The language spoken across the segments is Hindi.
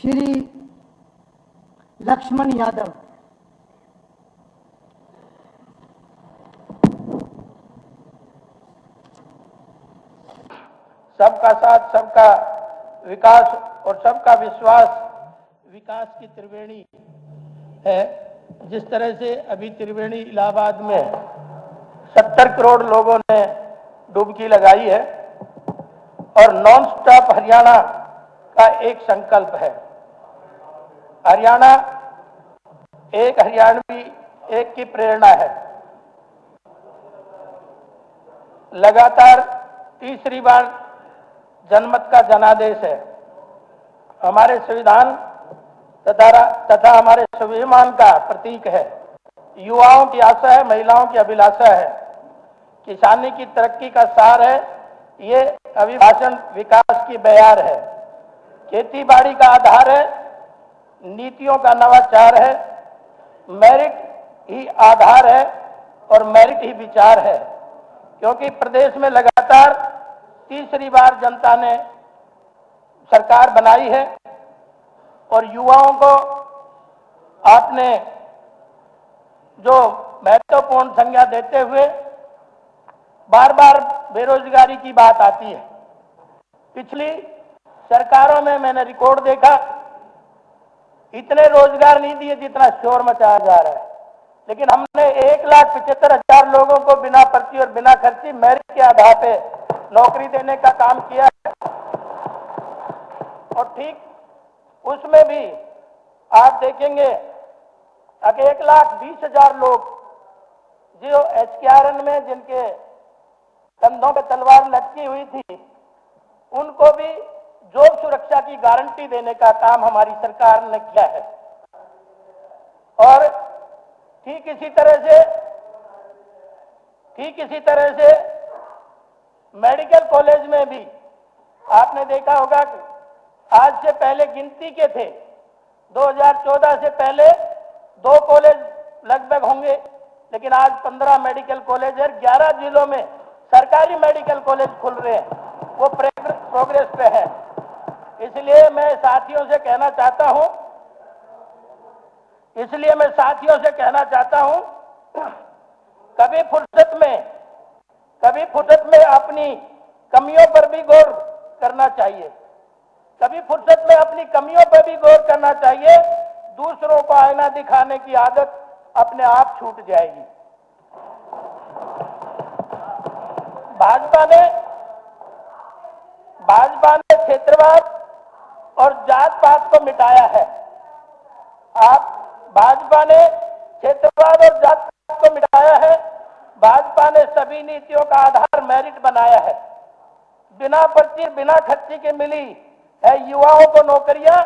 श्री लक्ष्मण यादव। सबका साथ, सबका विकास और सबका विश्वास विकास की त्रिवेणी है। जिस तरह से अभी त्रिवेणी इलाहाबाद में 70 करोड़ लोगों ने डुबकी लगाई है और नॉन स्टॉप हरियाणा का एक संकल्प है। हरियाणा एक हरियाणवी एक की प्रेरणा है। लगातार तीसरी बार जनमत का जनादेश है। हमारे संविधान तथा हमारे स्वाभिमान का प्रतीक है। युवाओं की आशा है, महिलाओं की अभिलाषा है, किसानी की तरक्की का सार है। ये अभिभाषण विकास की बयार है। खेती बाड़ी का आधार है, नीतियों का नवाचार है। मेरिट ही आधार है और मेरिट ही विचार है। क्योंकि प्रदेश में लगातार तीसरी बार जनता ने सरकार बनाई है और युवाओं को आपने जो महत्वपूर्ण संज्ञा देते हुए बार बार बेरोजगारी की बात आती है। पिछली सरकारों में मैंने रिकॉर्ड देखा, इतने रोजगार नहीं दिए जितना शोर मचाया जा रहा है। लेकिन हमने 1,75,000 लोगों को बिना पर्ची और बिना खर्ची मेरिट के आधार पे नौकरी देने का काम किया है। और ठीक उसमें भी आप देखेंगे अब 1,20,000 लोग जो HKRN में जिनके कंधों पे तलवार लटकी हुई थी, उनको भी जॉब सुरक्षा की गारंटी देने का काम हमारी सरकार ने किया है। और ठीक इसी तरह से मेडिकल कॉलेज में भी आपने देखा होगा कि आज से पहले गिनती के थे। 2014 से पहले 2 कॉलेज लगभग होंगे, लेकिन आज 15 मेडिकल कॉलेज है। 11 जिलों में सरकारी मेडिकल कॉलेज खुल रहे हैं, वो प्रोग्रेस पे है। इसलिए मैं साथियों से कहना चाहता हूं कभी फुर्सत में अपनी कमियों पर भी गौर करना चाहिए। दूसरों को आईना दिखाने की आदत अपने आप छूट जाएगी। भाजपा ने क्षेत्रवाद और जात पात को मिटाया है। भाजपा ने क्षेत्रवाद और जात पात को मिटाया है। भाजपा ने सभी नीतियों का आधार मेरिट बनाया है। बिना पर्ची बिना खर्ची के मिली है युवाओं को नौकरियां,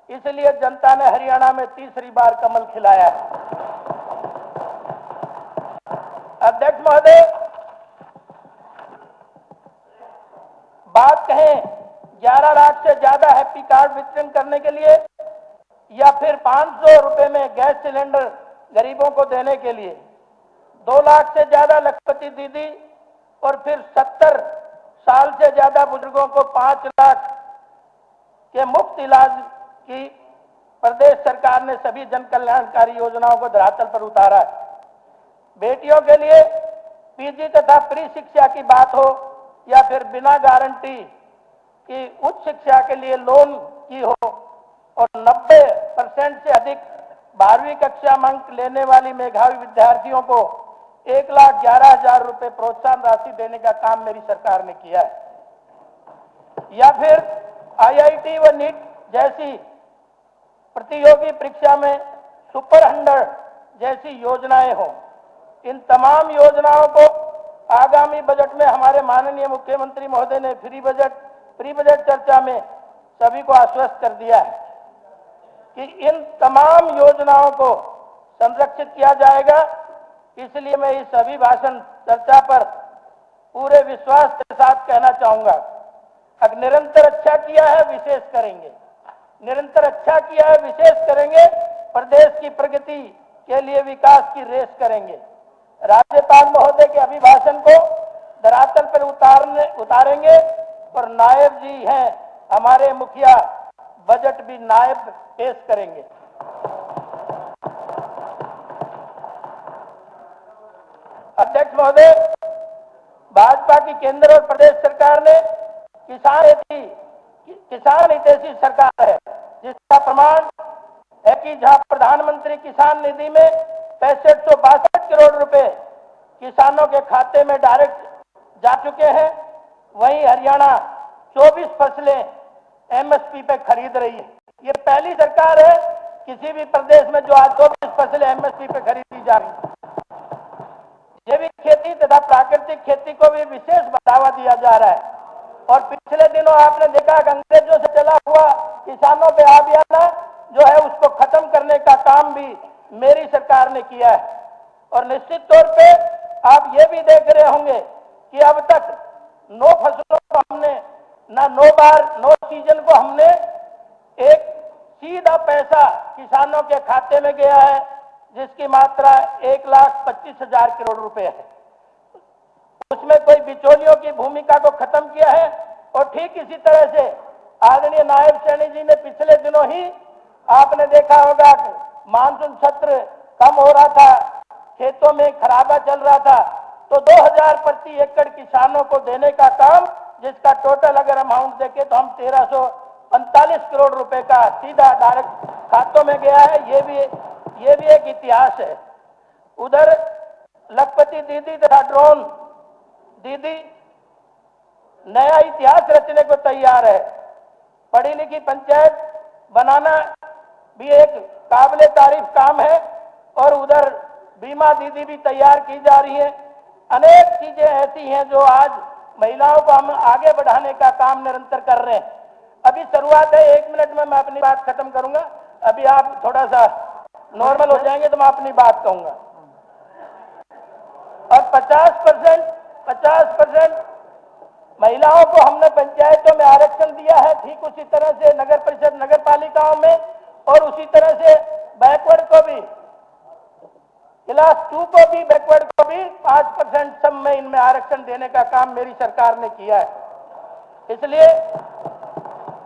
इसलिए जनता ने हरियाणा में तीसरी बार कमल खिलाया है। अध्यक्ष महोदय, बात कहें 11 लाख से ज्यादा हैप्पी कार्ड वितरण करने के लिए या फिर 500 रुपए में गैस सिलेंडर गरीबों को देने के लिए, 2 लाख से ज्यादा लखपति दीदी और फिर 70 साल से ज्यादा बुजुर्गों को 5 लाख के मुफ्त इलाज की प्रदेश सरकार ने सभी जन कल्याणकारी योजनाओं को धरातल पर उतारा है। बेटियों के लिए पीजी तथा प्री शिक्षा की बात हो या फिर बिना गारंटी की उच्च शिक्षा के लिए लोन की हो और 90% से अधिक 12वीं कक्षा में अंक लेने वाली मेधावी विद्यार्थियों को 1,11,000 रुपए प्रोत्साहन राशि देने का काम मेरी सरकार ने किया है। या फिर IIT व नीट जैसी प्रतियोगी परीक्षा में सुपर 100 जैसी योजनाएं हो। इन तमाम योजनाओं को आगामी बजट में हमारे माननीय मुख्यमंत्री महोदय ने प्री बजट चर्चा में सभी को आश्वस्त कर दिया है कि इन तमाम योजनाओं को संरक्षित किया जाएगा। इसलिए मैं इस अभिभाषण चर्चा पर पूरे विश्वास के साथ कहना चाहूंगा, अगर निरंतर अच्छा किया है विशेष करेंगे, प्रदेश की प्रगति के लिए विकास की रेस करेंगे। राज्यपाल महोदय के अभिभाषण को धरातल पर उतारेंगे और नायब जी हैं हमारे मुखिया बजट भी नायब पेश करेंगे। अध्यक्ष महोदय, भाजपा की केंद्र और प्रदेश सरकार ने किसान हितैषी सरकार है, जिसका प्रमाण है कि जहां प्रधानमंत्री किसान निधि में 6562 करोड़ रुपए किसानों के खाते में डायरेक्ट जा चुके हैं, वहीं हरियाणा 24 फसलें एमएसपी पे खरीद रही है। ये पहली सरकार है किसी भी प्रदेश में जो आज 24 फसलें एमएसपी पे खरीदी जा रही है। जैविक खेती तथा प्राकृतिक खेती को भी विशेष बढ़ावा दिया जा रहा है। और पिछले दिनों आपने देखा कि अंग्रेजों से चला हुआ किसानों पे अभियान जो है उसको खत्म करने का काम भी मेरी सरकार ने किया है। और निश्चित तौर पे आप ये भी देख रहे होंगे कि अब तक 9 फसलों को हमने नो सीजन को हमने एक सीधा पैसा किसानों के खाते में गया है, जिसकी मात्रा 1,25,000 करोड़ रुपए है। उसमें कोई बिचौलियों की भूमिका को खत्म किया है। और ठीक इसी तरह से आदरणीय नायब सैनी जी ने पिछले दिनों ही आपने देखा होगा कि मानसून सत्र कम हो रहा था, खेतों में खराबा चल रहा था, तो 2000 प्रति एकड़ किसानों को देने का काम, जिसका टोटल अगर अमाउंट देखें तो हम 1345 करोड़ रुपए का सीधा डायरेक्ट खातों में गया है। ये भी एक इतिहास है। उधर लखपति दीदी तथा ड्रोन दीदी नया इतिहास रचने को तैयार है। पढ़ी लिखी पंचायत बनाना भी एक काबिले तारीफ काम है। और उधर बीमा दीदी भी तैयार की जा रही है। अनेक चीजें ऐसी हैं जो आज महिलाओं को हम आगे बढ़ाने का काम निरंतर कर रहे हैं। अभी शुरुआत है, 1 मिनट में मैं अपनी बात खत्म करूंगा। अभी आप थोड़ा सा नॉर्मल हो जाएंगे तो मैं अपनी बात कहूंगा। और 50% महिलाओं को हमने पंचायतों में आरक्षण दिया है, ठीक उसी तरह से नगर परिषद नगर पालिकाओं में, और उसी तरह से बैकवर्ड को भी, क्लास 2 को भी, बैकवर्ड को भी 5% सब में इनमें आरक्षण देने का काम मेरी सरकार ने किया है। इसलिए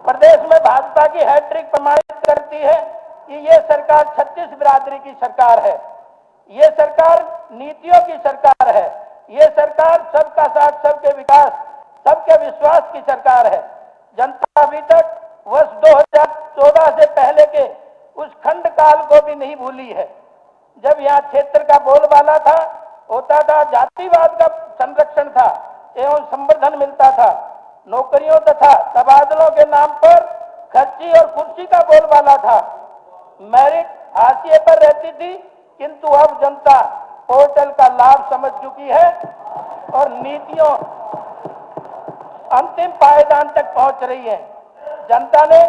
प्रदेश में भाजपा की हैट्रिक प्रमाणित करती है कि ये सरकार 36 बिरादरी की सरकार है। ये सरकार नीतियों की सरकार है। ये सरकार सबका साथ, सबके विकास, सबके विश्वास की सरकार है। जनता अभी तक वर्ष 2014 से पहले के उस खंड काल को भी नहीं भूली है, जब यहाँ क्षेत्र का बोलबाला था, होता था, जातिवाद का संरक्षण था एवं संवर्धन मिलता था, नौकरियों तथा तबादलों के नाम पर खर्ची और कुर्सी का बोलबाला था, मेरिट हाशिए पर रहती थी। किंतु अब जनता पोर्टल का लाभ समझ चुकी है और नीतियों अंतिम पायदान तक पहुंच रही है। जनता ने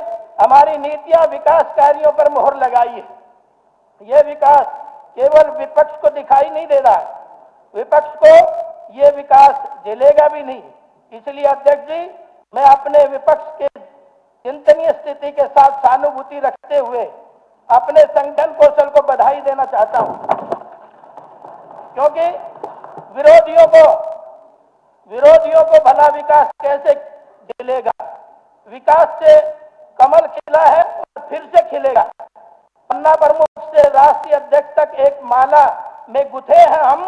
हमारी नीतियां विकास कार्यों पर मोहर लगाई है। यह विकास केवल विपक्ष को दिखाई नहीं दे रहा है, विपक्ष को यह विकास झेलेगा भी नहीं। इसलिए अध्यक्ष जी, मैं अपने विपक्ष के चिंतनीय स्थिति के साथ सहानुभूति रखते हुए अपने संगठन कौशल को बधाई देना चाहता हूं, क्योंकि विरोधियों को भला विकास कैसे खिलेगा। विकास से कमल खिला है और फिर से खिलेगा। पन्ना प्रमुख से राष्ट्रीय अध्यक्ष तक एक माला में गुथे हैं हम,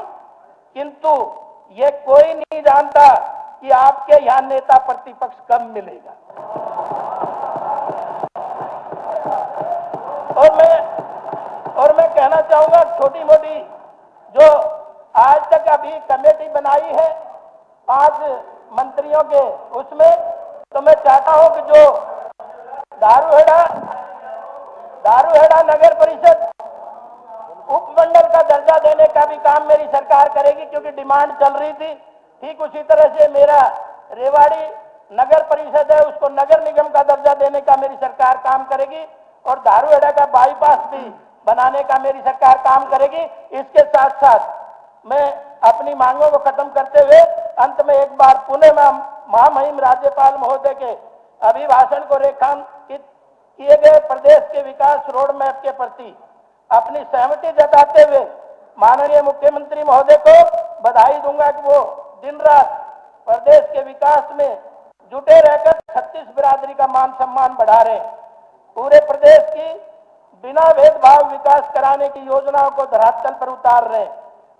किंतु ये कोई नहीं जानता कि आपके यहां नेता प्रतिपक्ष कब मिलेगा। और मैं कहना चाहूंगा, छोटी मोटी जो आज तक अभी कमेटी बनाई है 5 मंत्रियों के, उसमें तो मैं चाहता हूं कि जो दारूहेड़ा नगर परिषद उपमंडल का दर्जा देने का भी काम मेरी सरकार करेगी, क्योंकि डिमांड चल रही थी। ठीक उसी तरह से मेरा रेवाड़ी नगर परिषद है, उसको नगर निगम का दर्जा देने का मेरी सरकार काम करेगी। और दारूहेड़ा का बाईपास भी बनाने का मेरी सरकार काम करेगी। इसके साथ साथ मैं अपनी मांगों को खत्म करते हुए अंत में एक बार पुनः महामहिम राज्यपाल महोदय के अभिभाषण को रेखांकित किए गए प्रदेश के विकास रोड मैप के प्रति अपनी सहमति जताते हुए माननीय मुख्यमंत्री महोदय को बधाई दूंगा कि वो दिन रात प्रदेश के विकास में जुटे रहकर 36 बिरादरी का मान सम्मान बढ़ा रहे हैं। पूरे प्रदेश की बिना भेदभाव विकास कराने की योजनाओं को धरातल पर उतार रहे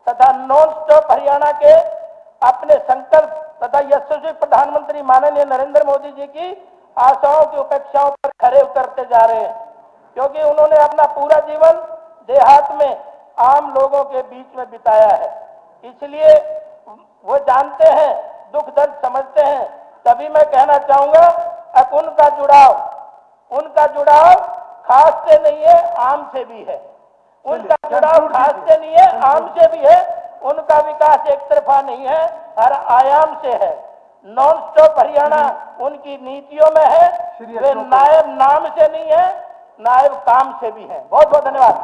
तथा नॉन स्टॉप हरियाणा के अपने संकल्प तथा यशस्वी प्रधानमंत्री माननीय नरेंद्र मोदी जी की आशाओं की उपेक्षाओं पर खरे उतरते जा रहे हैं, क्योंकि उन्होंने अपना पूरा जीवन देहात में आम लोगों के बीच में बिताया है। इसलिए वो जानते हैं, दुख दर्द समझते हैं। तभी मैं कहना चाहूंगा, अब उनका जुड़ाव खास से नहीं है, आम से भी है। उनका जुड़ाव खास से नहीं है, आम से भी है। उनका विकास एक तरफा नहीं है, हर आयाम से है। नॉन स्टॉप हरियाणा उनकी नीतियों में है। वे नायब नाम से नहीं है, नायब काम से भी है। बहुत बहुत धन्यवाद।